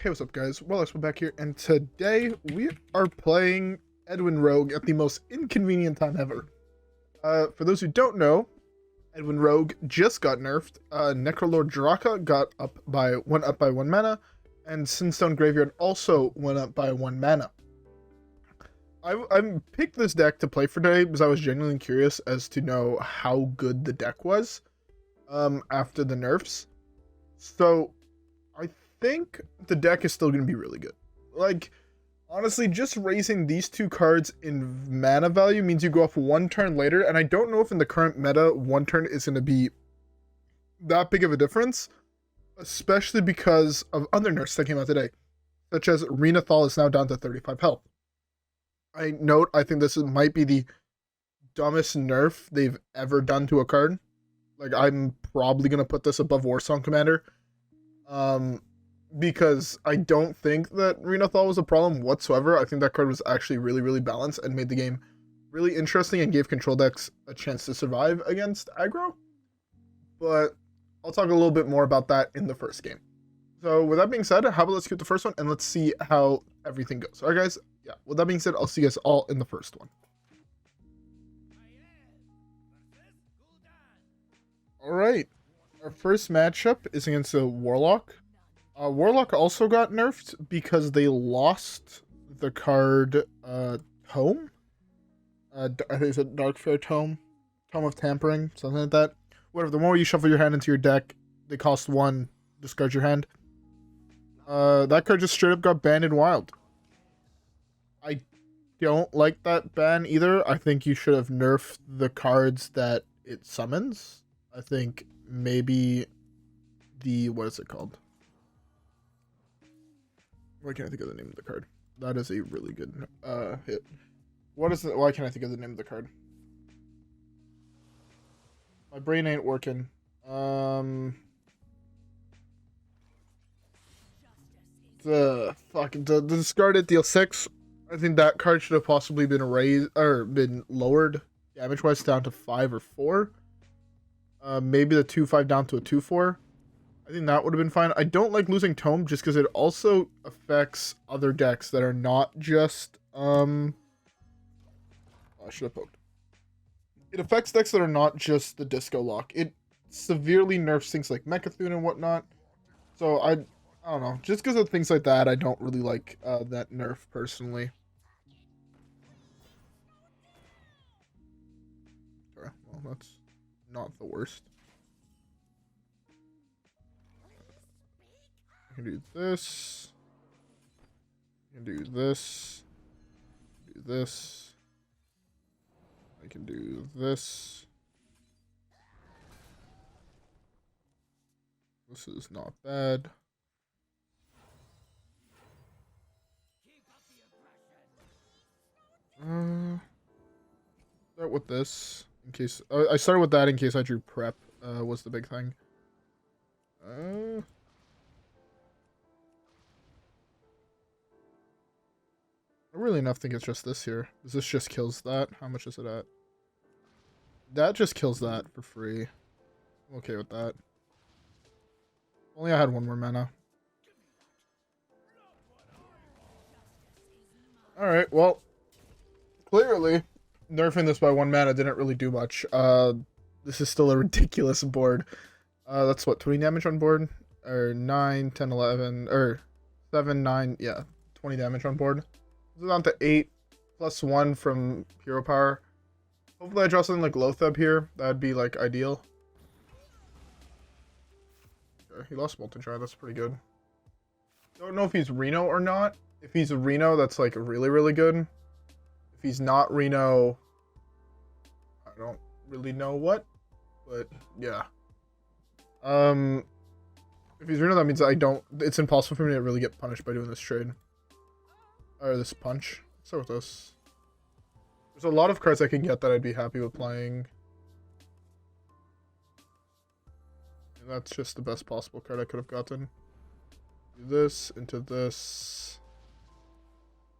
Hey, what's up guys? WhirlXbow back here, and today we are playing Edwin Rogue at the most inconvenient time ever. For those who don't know, Edwin Rogue just got nerfed. Necrolord Draka went up by 1 mana, and Sinstone Graveyard also went up by 1 mana. I picked this deck to play for today because I was genuinely curious as to know how good the deck was after the nerfs. So I think the deck is still going to be really good. Like, honestly, just raising these two cards in mana value means you go off 1 turn later, and I don't know if in the current meta 1 turn is going to be that big of a difference, especially because of other nerfs that came out today, such as Renathal is now down to 35 health. I think this might be the dumbest nerf they've ever done to a card. Like, I'm probably going to put this above Warsong Commander. Because I don't think that Renathal was a problem whatsoever. I think that card was actually really, really balanced and made the game really interesting and gave control decks a chance to survive against aggro. But I'll talk a little bit more about that in the first game. So with that being said, how about let's get the first one and let's see how everything goes. Alright guys, yeah, with that being said, I'll see you guys all in the first one. Alright, our first matchup is against a Warlock. Warlock also got nerfed because they lost the card Tome. I think it's a Darkfair Tome. Tome of Tampering, something like that. Whatever, the more you shuffle your hand into your deck, they cost 1, discard your hand. That card just straight up got banned in Wild. I don't like that ban either. I think you should have nerfed the cards that it summons. I think maybe what is it called? Why can't I think of the name of the card? That is a really good hit. Why can't I think of the name of the card? My brain ain't working. The discarded deal 6. I think that card should have possibly been raised or been lowered damage wise down to 5 or 4. Maybe the 2/5 down to a 2/4. I think that would have been fine. I don't like losing Tome just because it also affects other decks that are not just I should have poked. It affects decks that are not just the Disco Lock. It severely nerfs things like Mechathune and whatnot. So I don't know. Just because of things like that, I don't really like that nerf personally. Okay, well, that's not the worst. I can do this. I can do this. Do this. I can do this. This is not bad. Start with this in case I started with that in case I drew prep. Was the big thing. I really enough think it's just this here. This just kills that. How much is it at? That just kills that for free. I'm okay with that. Only I had 1 more mana. Alright, well, clearly nerfing this by 1 mana didn't really do much. This is still a ridiculous board. That's what, 20 damage on board? Or 9, 10, 11, or 7, 9, yeah, 20 damage on board. This is on to 8 plus 1 from hero power. Hopefully I draw something like Loatheb here. That'd be like ideal. Okay, he lost Molten Shard, that's pretty good. Don't know if he's Reno or not. If he's a Reno, that's like really, really good. If he's not Reno, I don't really know what. But yeah. If he's Reno, that means it's impossible for me to really get punished by doing this trade. Or this punch. Let's start with this. There's a lot of cards I can get that I'd be happy with playing. And that's just the best possible card I could have gotten. Do this into this.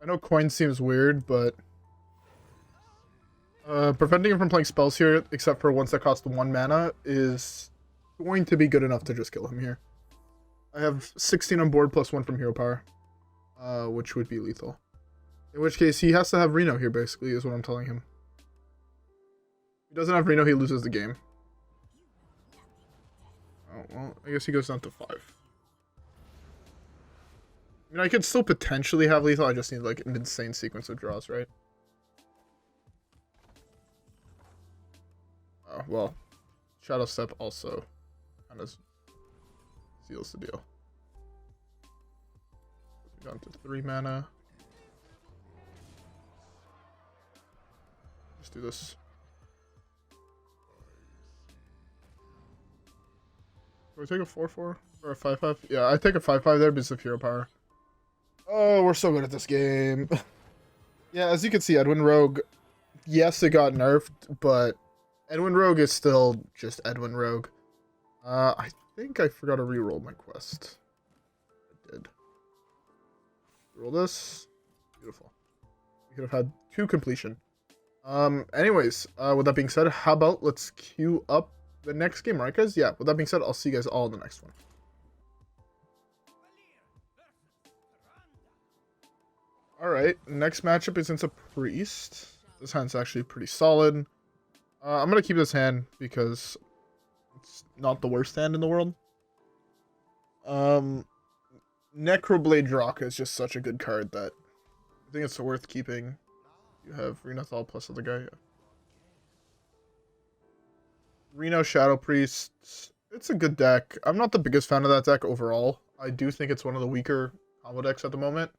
I know coin seems weird, but preventing him from playing spells here, except for ones that cost 1 mana, is going to be good enough to just kill him here. I have 16 on board plus 1 from hero power, which would be lethal. In which case, he has to have Reno here, basically, is what I'm telling him. If he doesn't have Reno, he loses the game. Oh, well, I guess he goes down to 5. I mean, I could still potentially have lethal, I just need, like, an insane sequence of draws, right? Oh, well, Shadowstep also kind of seals the deal. Down to 3 mana. Let's do this. Do I take a 4/4 or a 5/5? Yeah, I take a 5/5 there because of hero power. Oh, we're so good at this game. Yeah, as you can see, Edwin Rogue, yes, it got nerfed, but Edwin Rogue is still just Edwin Rogue. I think I forgot to reroll my quest. I did. Roll this. Beautiful. We could have had 2 completion. Anyways, with that being said, how about let's queue up the next game, right, guys? Yeah, with that being said, I'll see you guys all in the next one. Alright, next matchup is into Priest. This hand's actually pretty solid. I'm gonna keep this hand because it's not the worst hand in the world. Necrolord Draka is just such a good card that I think it's worth keeping. You have Renothal plus other guy. Yeah. Reno Shadow Priest. It's a good deck. I'm not the biggest fan of that deck overall. I do think it's one of the weaker combo decks at the moment.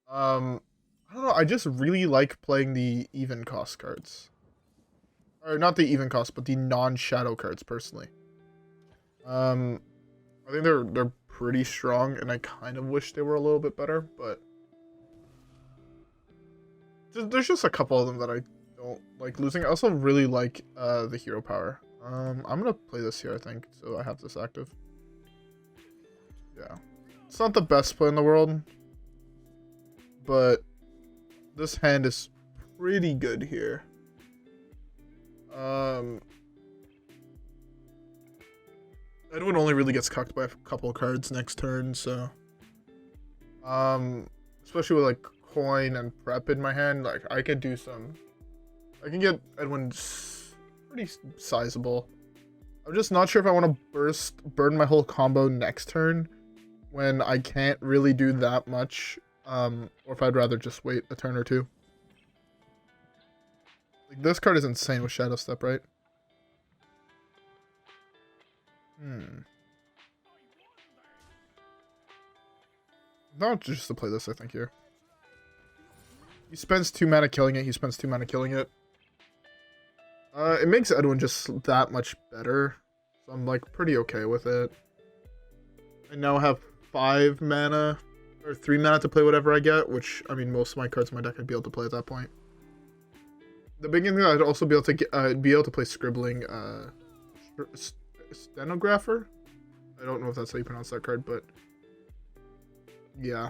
I don't know. I just really like playing the even cost cards. Or not the even cost, but the non-shadow cards personally. I think they're pretty strong, and I kind of wish they were a little bit better, but there's just a couple of them that I don't like losing. I also really like the hero power. I'm gonna play this here, I think, so I have this active. Yeah, it's not the best play in the world, but this hand is pretty good here. Edwin only really gets cucked by a couple of cards next turn, so especially with like coin and prep in my hand, like I could do some. I can get Edwin pretty sizable. I'm just not sure if I want to burn my whole combo next turn when I can't really do that much, or if I'd rather just wait a turn or two. Like this card is insane with Shadowstep, right? Not just to play this, I think, here. He spends 2 mana killing it, he spends 2 mana killing it. It makes Edwin just that much better. So I'm, like, pretty okay with it. I now have 5 mana, or 3 mana to play whatever I get, which, I mean, most of my cards in my deck I'd be able to play at that point. The beginning, I'd also be able to get, play Scribbling Stenographer. I don't know if that's how you pronounce that card, but yeah.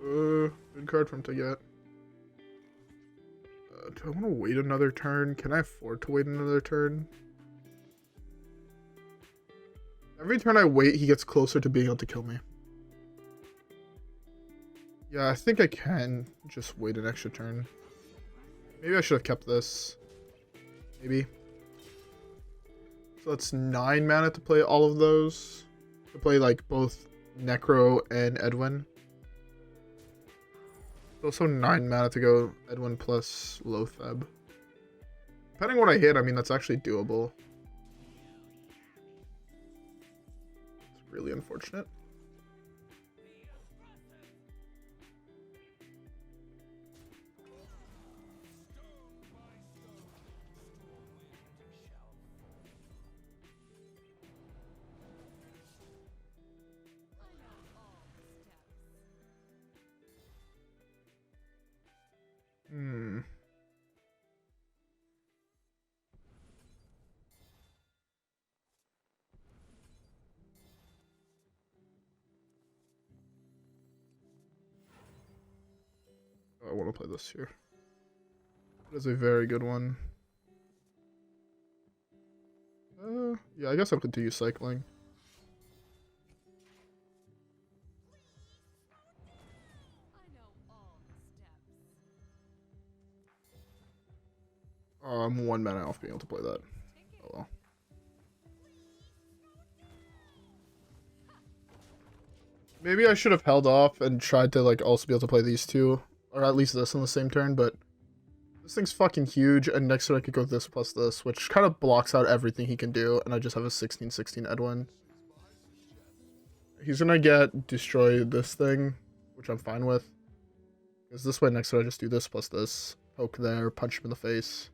Good card for him to get. Do I want to wait another turn? Can I afford to wait another turn? Every turn I wait, he gets closer to being able to kill me. Yeah, I think I can just wait an extra turn. Maybe I should have kept this. Maybe. So that's 9 mana to play all of those. To play like both Necro and Edwin. Also 9 mana to go Edwin plus Loatheb. Depending on what I hit, I mean, that's actually doable. It's really unfortunate. I want to play this here. It is a very good one. Yeah, I guess I'll continue cycling. Oh, I'm 1 mana off being able to play that. Oh well. Maybe I should have held off and tried to like also be able to play these two, or at least this on the same turn, but this thing's fucking huge, and next turn I could go this plus this, which kind of blocks out everything he can do, and I just have a 16/16 Edwin. He's gonna destroy this thing, which I'm fine with. Because this way next turn I just do this plus this, poke there, punch him in the face.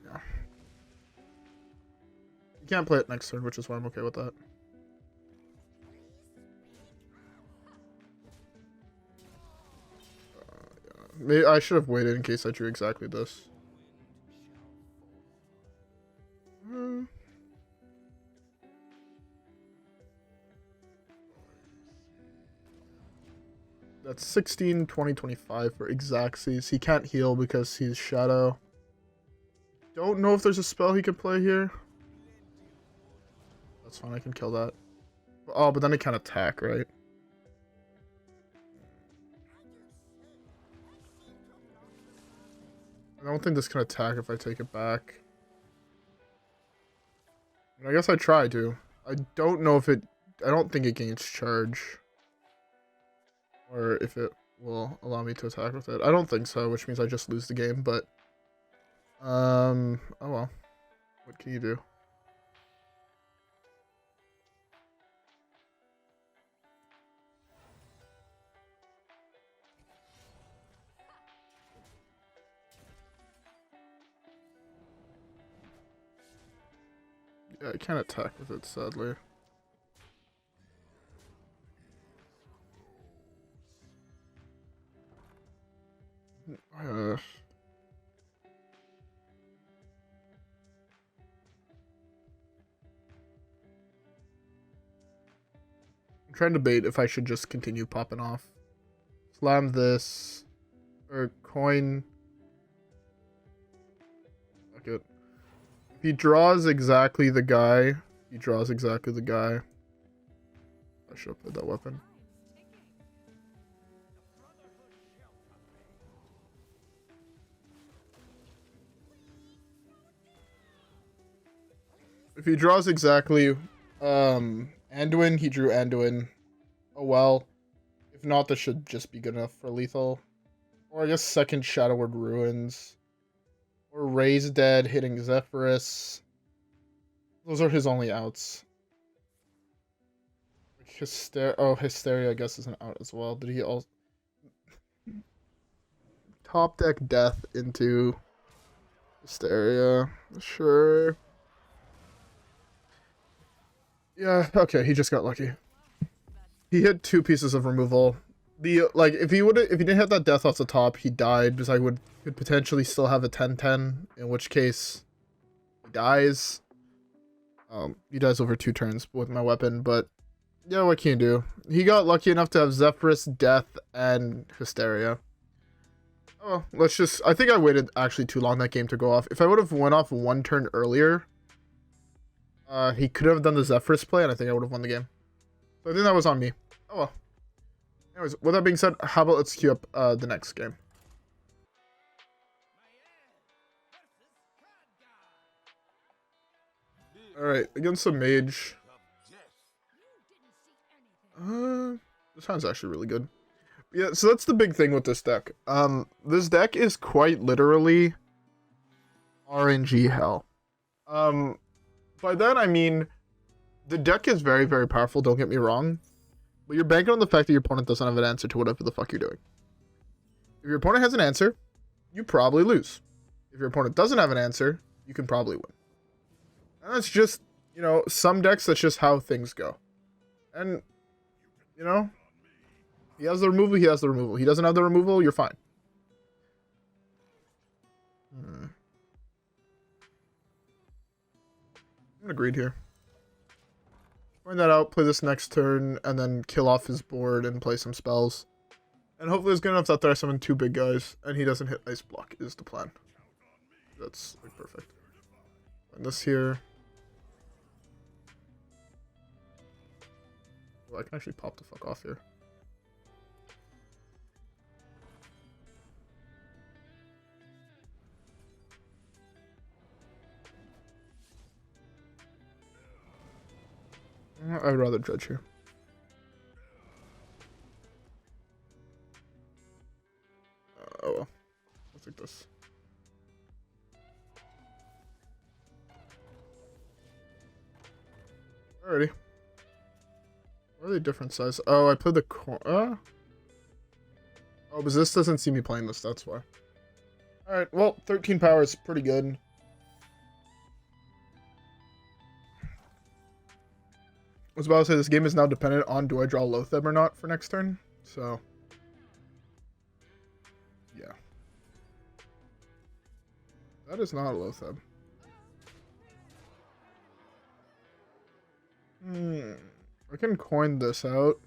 Yeah. You can't play it next turn, which is why I'm okay with that. Maybe I should have waited in case I drew exactly this. That's 16, 20, 25 for exactsies. He can't heal because he's Shadow. Don't know if there's a spell he can play here. That's fine, I can kill that. Oh, but then he can't attack, right? I don't think this can attack if I take it back. I guess I try to. I don't know if it... I don't think it gains charge. Or if it will allow me to attack with it. I don't think so, which means I just lose the game, but... oh well. What can you do? Yeah, I can't attack with it, sadly. I'm trying to debate if I should just continue popping off. Slam this. Or coin. Fuck it. If he draws exactly the guy, I should have played that weapon. If he draws exactly Anduin, he drew Anduin. Oh well. If not, this should just be good enough for lethal. Or I guess second Shadowward Ruins. Or Raise Dead hitting Zephyrus. Those are his only outs. Hysteria I guess is an out as well. Did he also top deck death into Hysteria? Sure. Yeah, okay, he just got lucky. He hit 2 pieces of removal. If he didn't have that death off the top, he died because I could potentially still have a 10/10, in which case he dies. He dies over 2 turns with my weapon, but yeah, what can you do? He got lucky enough to have Zephyrus, Death, and Hysteria. Oh, I think I waited actually too long that game to go off. If I would have went off 1 turn earlier, he could have done the Zephyrus play, and I think I would have won the game. So I think that was on me. Oh well. Anyways, with that being said, how about let's queue up the next game. Alright, against a mage. This sounds actually really good. Yeah, so that's the big thing with this deck. This deck is quite literally RNG hell. By that I mean, the deck is very, very powerful, don't get me wrong. But you're banking on the fact that your opponent doesn't have an answer to whatever the fuck you're doing. If your opponent has an answer, you probably lose. If your opponent doesn't have an answer, you can probably win. And that's just, you know, some decks, that's just how things go. And, you know, he has the removal, he has the removal. He doesn't have the removal, you're fine. I'm agreed here. Find that out, play this next turn, and then kill off his board and play some spells. And hopefully it's good enough that I summon 2 big guys, and he doesn't hit Ice Block, is the plan. That's like perfect. And this here. Well, I can actually pop the fuck off here. I'd rather dredge here. Oh well. I'll take this. Alrighty. What are they different size? Oh, I played the Oh, because this doesn't see me playing this, that's why. Alright, well, 13 power is pretty good. I was about to say, this game is now dependent on do I draw Loatheb or not for next turn, so... yeah. That is not a Loatheb. I can coin this out.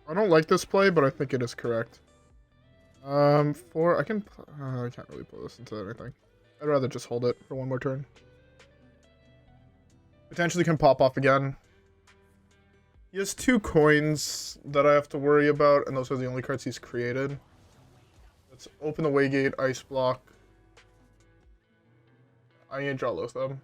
I don't like this play, but I think it is correct. I can't really play this into anything. I'd rather just hold it for one more turn. Potentially can pop off again. He has 2 coins that I have to worry about, and those are the only cards he's created. Let's open the Waygate, Ice Block. I need to draw Loatheb.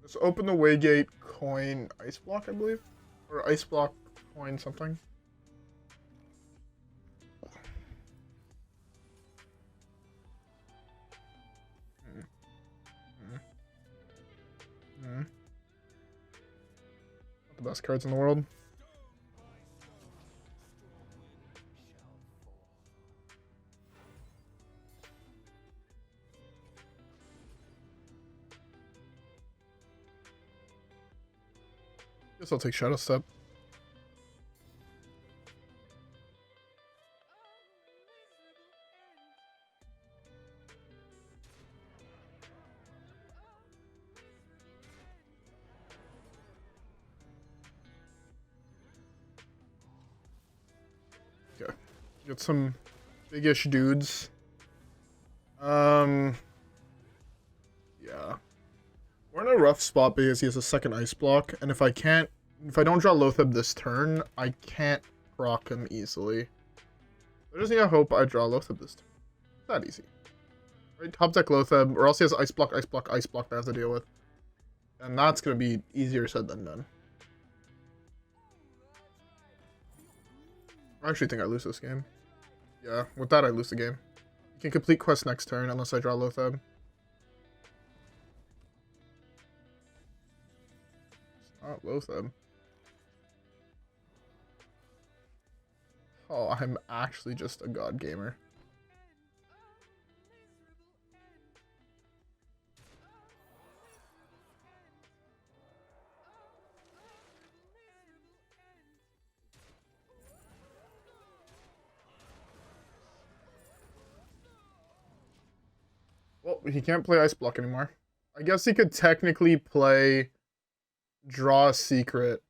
Let's open the Waygate, coin, Ice Block, I believe? Or Ice Block, coin, something. Not the best cards in the world. Guess I'll take Shadowstep. Okay. Get some big-ish dudes. Yeah. We're in a rough spot because he has a second ice block, and if I don't draw Loatheb this turn, I can't proc him easily. I just need to hope I draw Loatheb this turn. It's that easy. Right, top deck Loatheb, or else he has ice block, ice block, ice block that I have to deal with. And that's going to be easier said than done. I actually think I lose this game. Yeah, with that I lose the game. You can complete quest next turn unless I draw Loatheb. It's not Loatheb. Oh, I'm actually just a god gamer. Well, he can't play Ice Block anymore. I guess he could technically play Draw a Secret,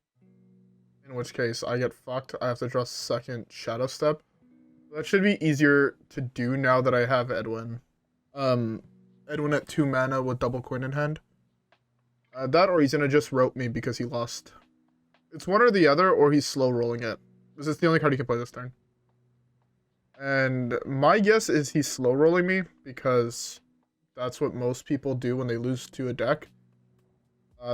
in which case I get fucked. I have to draw second Shadowstep. That should be easier to do now that I have Edwin. Edwin at 2 mana with double coin in hand. That or he's gonna just rope me because he lost. It's one or the other, or he's slow rolling it. This is the only card he can play this turn. And my guess is he's slow rolling me because that's what most people do when they lose to a deck.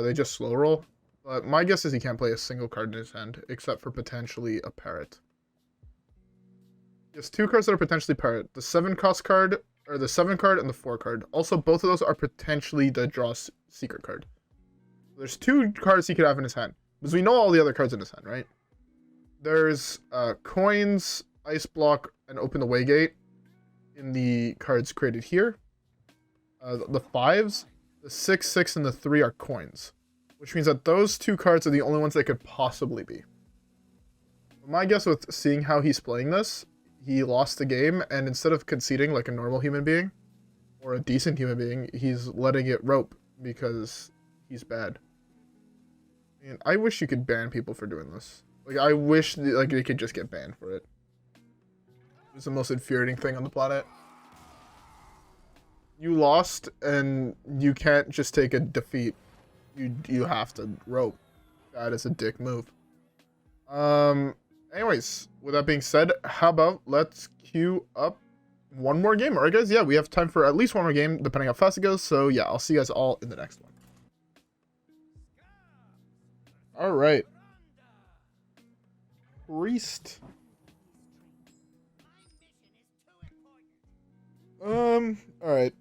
They just slow roll. But my guess is he can't play a single card in his hand, except for potentially a Parrot. He has 2 cards that are potentially Parrot. The 7 cost card, or the 7 card and the 4 card. Also, both of those are potentially the Draw Secret card. There's 2 cards he could have in his hand. Because we know all the other cards in his hand, right? There's Coins, Ice Block, and Open the Waygate in the cards created here. The 5s, the 6, 6, and the 3 are coins. Which means that those 2 cards are the only ones they could possibly be. My guess with seeing how he's playing this, he lost the game, and instead of conceding like a normal human being, or a decent human being, he's letting it rope because he's bad. Man, I wish you could ban people for doing this. Like, I wish like they could just get banned for it. It's the most infuriating thing on the planet. You lost, and you can't just take a defeat. You have to rope. That is a dick move. Anyways, with that being said, how about let's queue up one more game. Alright, guys? Yeah, we have time for at least one more game, depending how fast it goes. So, yeah, I'll see you guys all in the next one. Alright. Priest. Alright.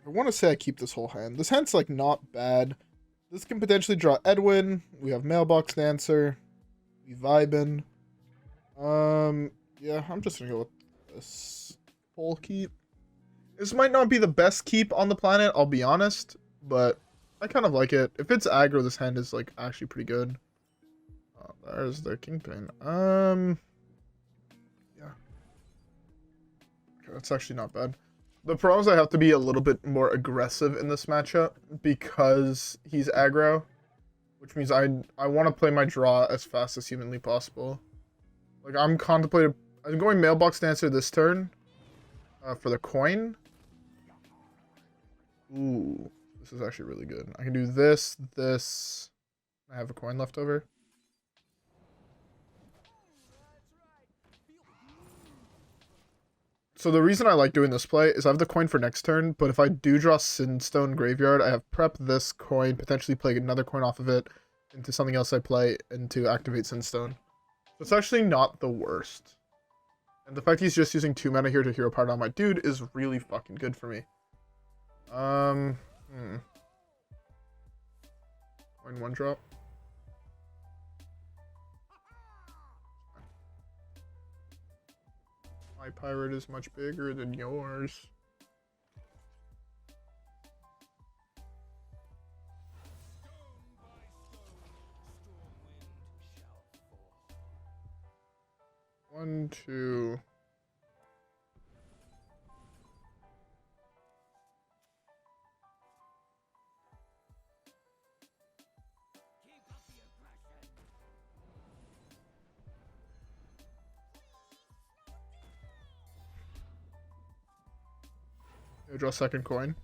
I want to say I keep this whole hand. This hand's, like, not bad. This can potentially draw Edwin. We have Mailbox Dancer. We vibin'. Yeah, I'm just gonna go with this full keep. This might not be the best keep on the planet, I'll be honest, but I kind of like it. If it's aggro, this hand is, like, actually pretty good. Oh, there's the Kingpin. Yeah. Okay, that's actually not bad. The problem is I have to be a little bit more aggressive in this matchup because he's aggro, which means I want to play my draw as fast as humanly possible. Like, I'm going Mailbox Dancer this turn for the coin. Ooh, this is actually really good. I can do this. I have a coin left over. So the reason I like doing this play is I have the coin for next turn, but if I do draw Sinstone Graveyard, I have prep this coin, potentially play another coin off of it into something else I play, and to activate Sinstone. So it's actually not the worst. And the fact he's just using 2 mana here to hero power down my dude is really fucking good for me. Coin 1 drop. My pirate is much bigger than yours. One, two. Draw second coin.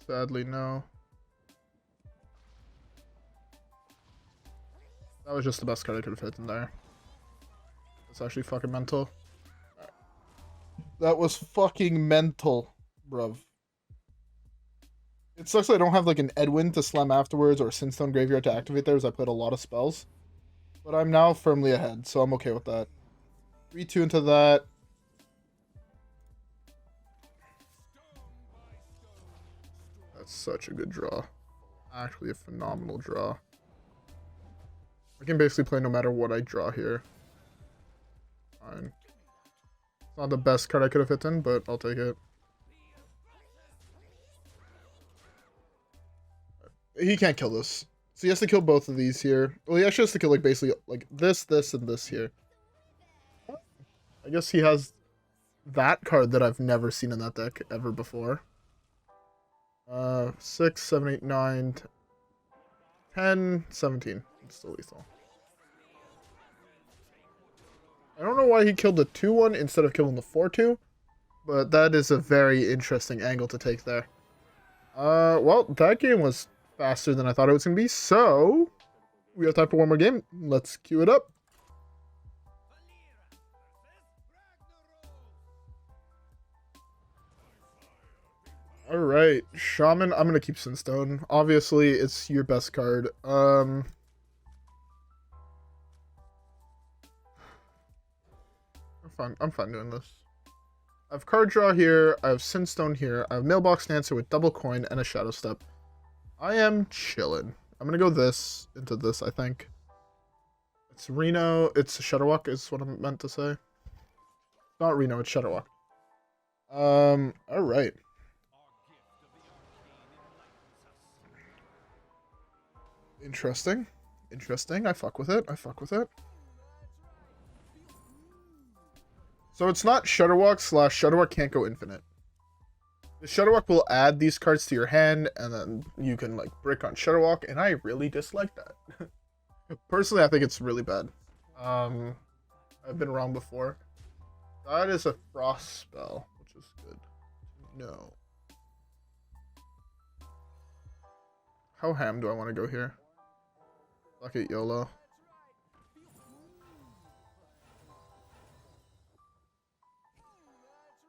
Sadly, no. That was just the best card I could have hit in there. That's actually fucking mental. Right. That was fucking mental, bruv. It sucks that I don't have like an Edwin to slam afterwards or a Sinstone Graveyard to activate there as I played a lot of spells. But I'm now firmly ahead, so I'm okay with that. 3-2 into that. Such a good draw. Actually a phenomenal draw. I can basically play no matter what I draw here. Fine. It's not the best card I could have hit in, but I'll take it. He can't kill this. So he has to kill both of these here. Well, he actually has to kill like basically like this, and this here. I guess he has that card that I've never seen in that deck ever before. 6, 7, 8, 9, 10, 17. It's still lethal. I don't know why he killed the 2-1 instead of killing the 4-2, but that is a very interesting angle to take there. Well, that game was faster than I thought it was going to be, so we have time for one more game. Let's queue it up. Alright, Shaman, I'm gonna keep Sinstone. Obviously, it's your best card. I'm fine doing this. I have card draw here, I have Sinstone here, I have Mailbox Dancer with double coin and a Shadowstep. I am chillin'. I'm gonna go this into this, I think. It's Reno, it's Shudderwalk is what I meant to say. Not Reno, it's Shudderwalk. Alright. Interesting. I fuck with it. So it's not Shudderwalk / Shudderwalk can't go infinite. The Shadowwalk will add these cards to your hand, and then you can like brick on Shadowwalk, and I really dislike that. Personally, I think it's really bad. I've been wrong before. That is a frost spell, which is good. No. How ham do I want to go here? Fuck it, YOLO.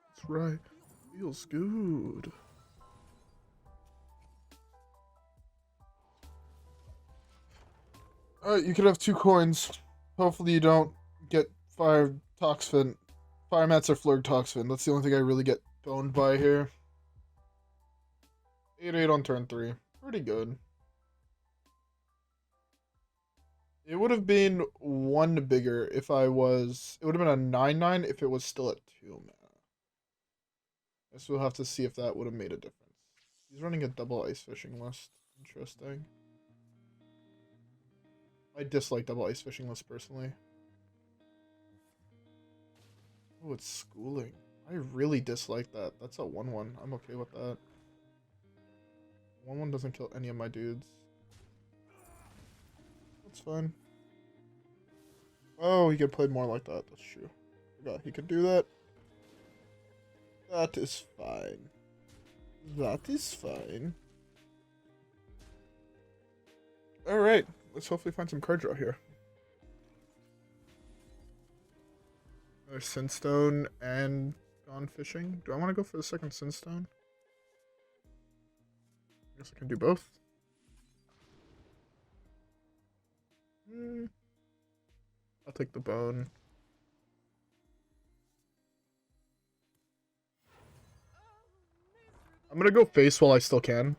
That's right. Feels good. Alright, you can have 2 coins. Hopefully you don't get Fire Toxfin. Fire Mats or Flurg Toxfin. That's the only thing I really get boned by here. 8-8 on turn 3. Pretty good. It would have been 1 bigger if I was... It would have been a 9-9 if it was still at 2 mana. I guess we'll have to see if that would have made a difference. He's running a double ice fishing list. Interesting. I dislike double ice fishing list personally. Oh, it's schooling. I really dislike that. That's a 1-1. I'm okay with that. 1-1 doesn't kill any of my dudes. That's fine. Oh, he could play more like that. That's true. Forgot he could do that. That is fine. That is fine. Alright. Let's hopefully find some card draw here. Another Sinstone and Gone Fishing. Do I want to go for the second Sinstone? I guess I can do both. I'll take the bone. I'm gonna go face while I still can.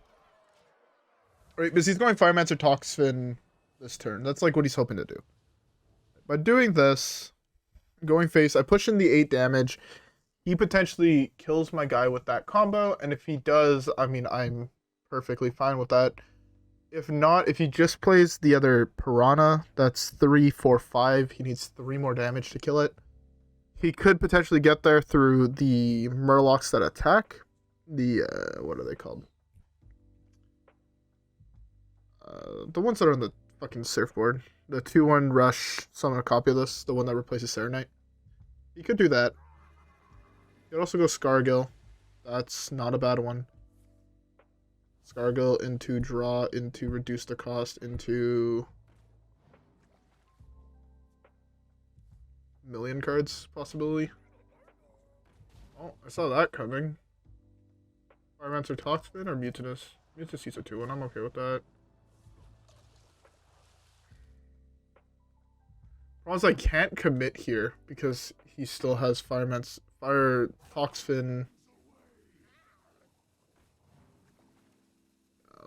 Right, because he's going Firemancer Toxfin this turn. That's like what he's hoping to do. By doing this, going face, I push in the 8 damage. He potentially kills my guy with that combo, and if he does, I mean, I'm perfectly fine with that. If not, if he just plays the other Piranha, that's 3, 4, 5. He needs 3 more damage to kill it. He could potentially get there through the Murlocs that attack. The, what are they called? The ones that are on the fucking surfboard. The 2-1 rush, summon a copy of this, the one that replaces Serenite. He could do that. He could also go Scargill. That's not a bad one. Scargill into draw, into reduce the cost, into million cards, possibly. Oh, I saw that coming. Firemancer Toxfin or Mutinous? Mutinous is a 2-1, I'm okay with that. Problem is I can't commit here because he still has Fire Toxfin.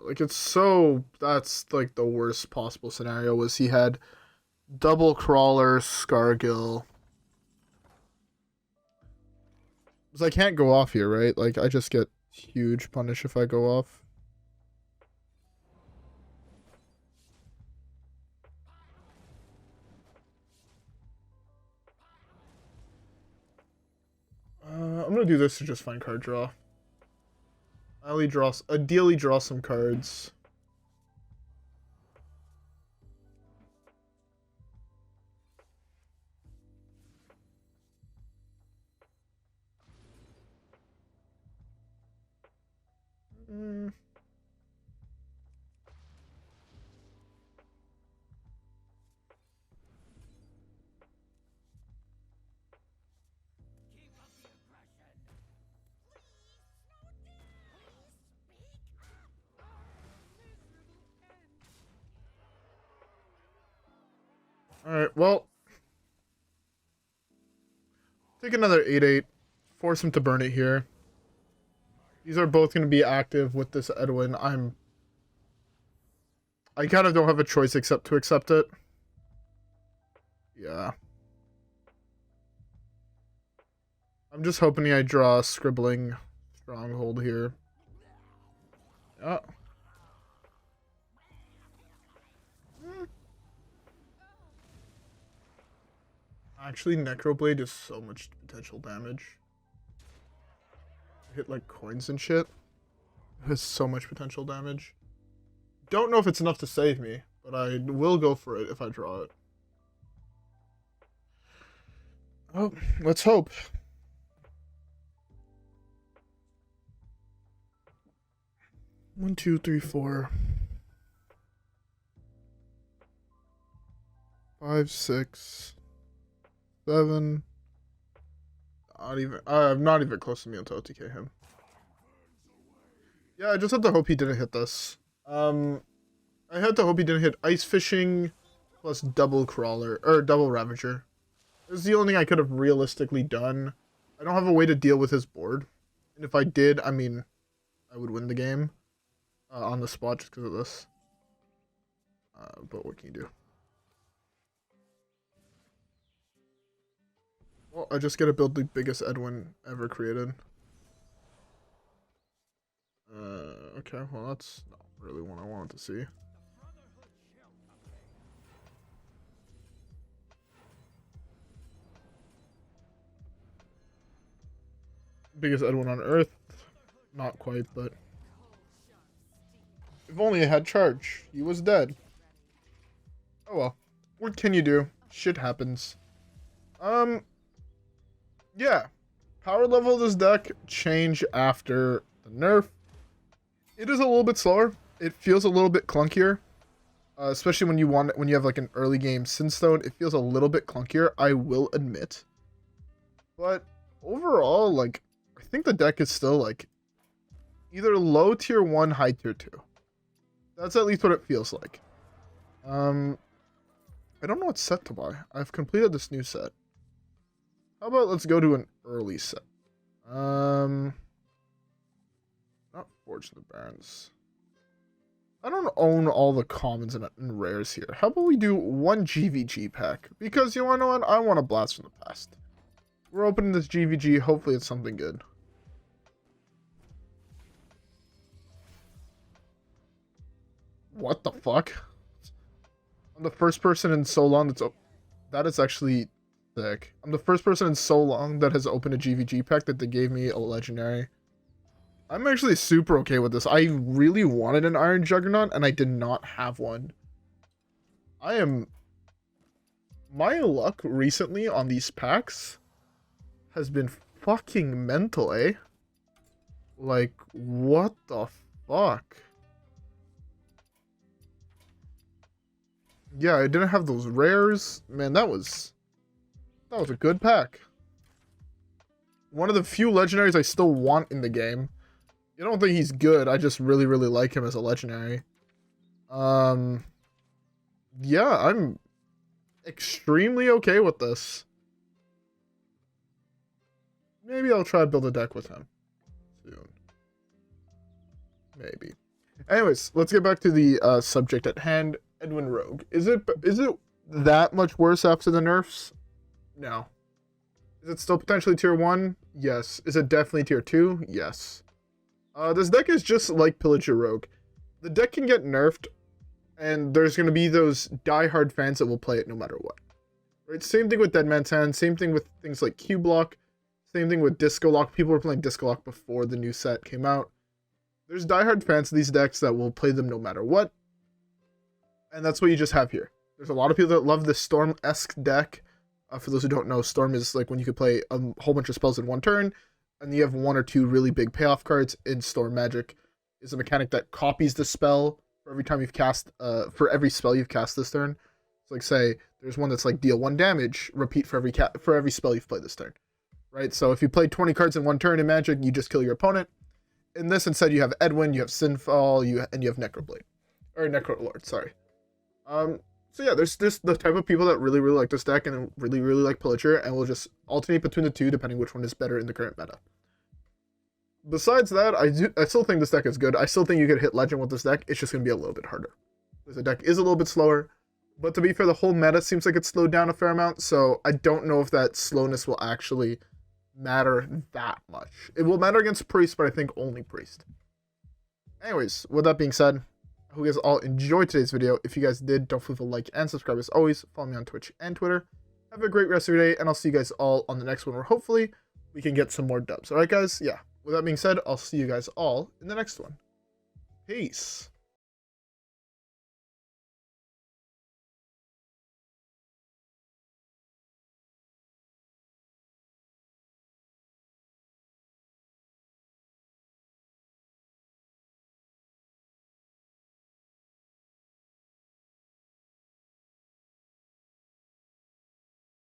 Like, it's so... That's, like, the worst possible scenario was he had double Crawler, Scargill. Because I can't go off here, right? Like, I just get huge punish if I go off. I'm gonna do this to just find card draw. Ideally draw some cards. Alright, well. Take another 8-8. Force him to burn it here. These are both going to be active with this Edwin. I kind of don't have a choice except to accept it. Yeah. I'm just hoping I draw a Scribbling Stronghold here. Yeah. Actually, Necroblade is so much potential damage. Hit like coins and shit. It has so much potential damage. Don't know if it's enough to save me, but I will go for it if I draw it. Oh, let's hope. One, two, three, 4, 5, 6, 7. I'm not even close to me until OTK him. Yeah, I just had to hope he didn't hit this. I had to hope he didn't hit Ice Fishing plus double Crawler, or double Ravager. It was the only thing I could have realistically done. I don't have a way to deal with his board. And if I did, I mean, I would win the game on the spot just because of this. But what can you do? Well, I just gotta build the biggest Edwin ever created. Okay, well that's not really what I wanted to see. Biggest Edwin on Earth. Not quite, but... If only I had charge. He was dead. Oh well. What can you do? Shit happens. Yeah. Power level of this deck change after the nerf. It is a little bit slower. It feels a little bit clunkier. Especially when you have like an early game Sinstone. It feels a little bit clunkier, I will admit. But overall, like, I think the deck is still like either low tier 1, high tier 2. That's at least what it feels like. I don't know what set to buy. I've completed this new set. How about let's go to an early set? Not Forge the Barons. I don't own all the commons and rares here. How about we do one GVG pack? Because you wanna know what? I want a blast from the past. We're opening this GVG. Hopefully it's something good. What the fuck? I'm the first person in so long that's that is actually sick. I'm the first person in so long that has opened a GVG pack that they gave me a legendary. I'm actually super okay with this. I really wanted an Iron Juggernaut and I did not have one. My luck recently on these packs has been fucking mental, eh? Like, what the fuck? Yeah, I didn't have those rares. Man, that was a good pack. One of the few legendaries I still want in the game. I don't think he's good. I just really, really like him as a legendary. Yeah, I'm extremely okay with this. Maybe I'll try to build a deck with him soon. Maybe. Anyways, let's get back to the subject at hand. Edwin Rogue. Is it that much worse after the nerfs? No. Is it still potentially tier 1? Yes. Is it definitely tier 2? Yes. This deck is just like Pillager Rogue. The deck can get nerfed, and there's going to be those diehard fans that will play it no matter what. Right? Same thing with Dead Man's Hand. Same thing with things like Q-Block. Same thing with Disco Lock. People were playing Disco Lock before the new set came out. There's diehard fans of these decks that will play them no matter what. And that's what you just have here. There's a lot of people that love this Storm-esque deck. For those who don't know, Storm is like when you can play a whole bunch of spells in one turn, and you have 1 or 2 really big payoff cards. In Storm Magic is a mechanic that copies the spell for every time you've cast, for every spell you've cast this turn. So like say, there's one that's like deal 1 damage, repeat for every spell you've played this turn. Right? So if you play 20 cards in one turn in Magic, you just kill your opponent. In this, instead, you have Edwin, you have Sinfall, and you have Necroblade. Or Necrolord, sorry. So yeah, there's the type of people that really, really like this deck and really, really like Pillager, and will just alternate between the two depending which one is better in the current meta. Besides that, I still think this deck is good. I still think you could hit Legend with this deck. It's just going to be a little bit harder. Because the deck is a little bit slower, but to be fair, the whole meta seems like it's slowed down a fair amount, so I don't know if that slowness will actually matter that much. It will matter against Priest, but I think only Priest. Anyways, with that being said, I hope you guys all enjoyed today's video. If you guys did, don't forget to like and subscribe as always. Follow me on Twitch and Twitter. Have a great rest of your day, and I'll see you guys all on the next one where hopefully we can get some more dubs. Alright guys? Yeah. with that being said, I'll see you guys all in the next one. Peace.